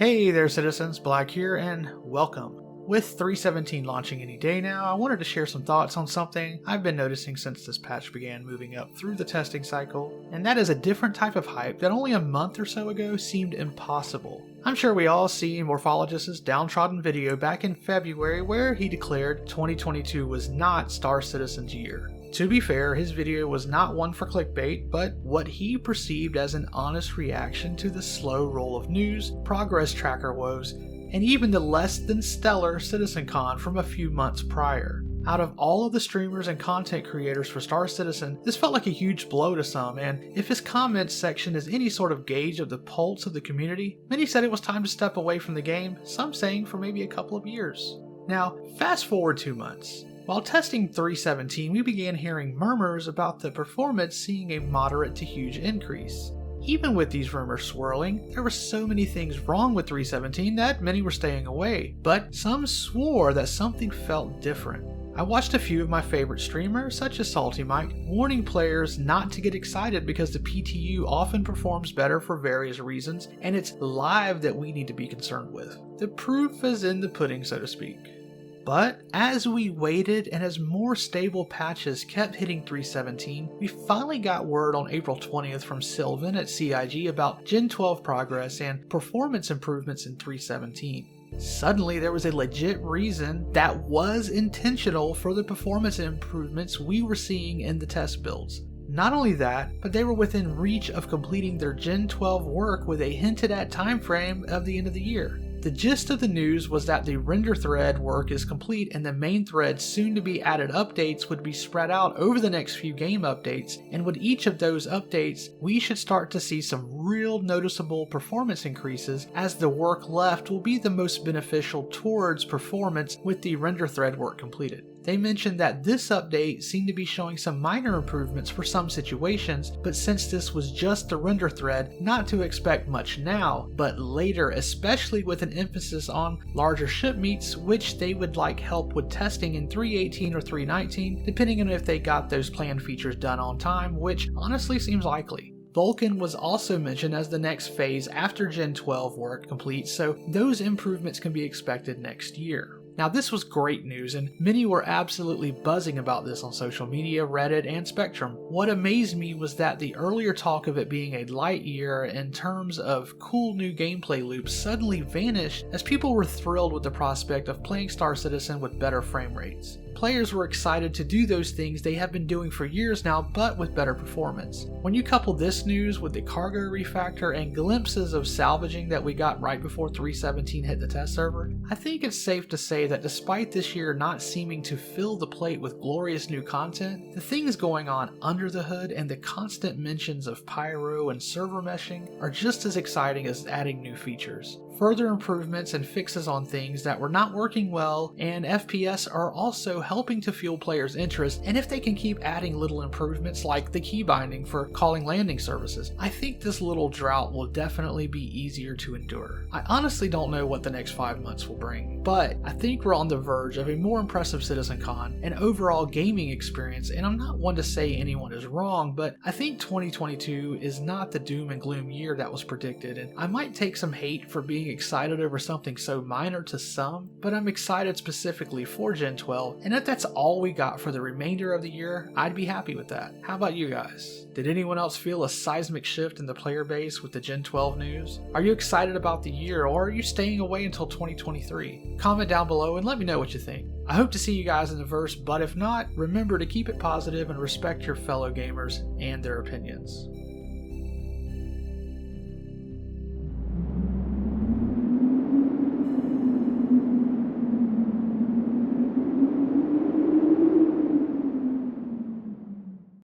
Hey there citizens, Black here, and welcome. With 3.17 launching any day now, I wanted to share some thoughts on something I've been noticing since this patch began moving up through the testing cycle, and that is a different type of hype that only a month or so ago seemed impossible. I'm sure we all see Morphologist's downtrodden video back in February where he declared 2022 was not Star Citizen's year. To be fair, his video was not one for clickbait, but what he perceived as an honest reaction to the slow roll of news, progress tracker woes, and even the less than stellar CitizenCon from a few months prior. Out of all of the streamers and content creators for Star Citizen, this felt like a huge blow to some, and if his comments section is any sort of gauge of the pulse of the community, many said it was time to step away from the game, some saying for maybe a couple of years. Now, fast forward 2 months. While testing 3.17, we began hearing murmurs about the performance seeing a moderate to huge increase. Even with these rumors swirling, there were so many things wrong with 3.17 that many were staying away, but some swore that something felt different. I watched a few of my favorite streamers, such as Salty Mike, warning players not to get excited because the PTU often performs better for various reasons, and it's live that we need to be concerned with. The proof is in the pudding, so to speak. But as we waited and as more stable patches kept hitting 3.17, we finally got word on April 20th from Sylvan at CIG about Gen 12 progress and performance improvements in 3.17. Suddenly there was a legit reason that was intentional for the performance improvements we were seeing in the test builds. Not only that, but they were within reach of completing their Gen 12 work with a hinted at timeframe of the end of the year. The gist of the news was that the render thread work is complete and the main thread soon to be added updates would be spread out over the next few game updates, and with each of those updates we should start to see some real noticeable performance increases as the work left will be the most beneficial towards performance with the render thread work completed. They mentioned that this update seemed to be showing some minor improvements for some situations, but since this was just the render thread, not to expect much now, but later, especially with an emphasis on larger ship meets, which they would like help with testing in 3.18 or 3.19, depending on if they got those planned features done on time, which honestly seems likely. Vulkan was also mentioned as the next phase after Gen 12 work completes, so those improvements can be expected next year. Now this was great news and many were absolutely buzzing about this on social media, Reddit, and Spectrum. What amazed me was that the earlier talk of it being a light year in terms of cool new gameplay loops suddenly vanished as people were thrilled with the prospect of playing Star Citizen with better frame rates. Players were excited to do those things they have been doing for years now, but with better performance. When you couple this news with the cargo refactor and glimpses of salvaging that we got right before 3.17 hit the test server, I think it's safe to say that despite this year not seeming to fill the plate with glorious new content, the things going on under the hood and the constant mentions of pyro and server meshing are just as exciting as adding new features. Further improvements and fixes on things that were not working well and FPS are also helping to fuel players' interest, and if they can keep adding little improvements like the key binding for calling landing services, I think this little drought will definitely be easier to endure. I honestly don't know what the next 5 months will bring, but I think we're on the verge of a more impressive CitizenCon and overall gaming experience, and I'm not one to say anyone is wrong, but I think 2022 is not the doom and gloom year that was predicted, and I might take some hate for being excited over something so minor to some, but I'm excited specifically for Gen 12, and if that's all we got for the remainder of the year, I'd be happy with that. How about you guys? Did anyone else feel a seismic shift in the player base with the Gen 12 news? Are you excited about the year, or are you staying away until 2023? Comment down below and let me know what you think. I hope to see you guys in the verse, but if not, remember to keep it positive and respect your fellow gamers and their opinions.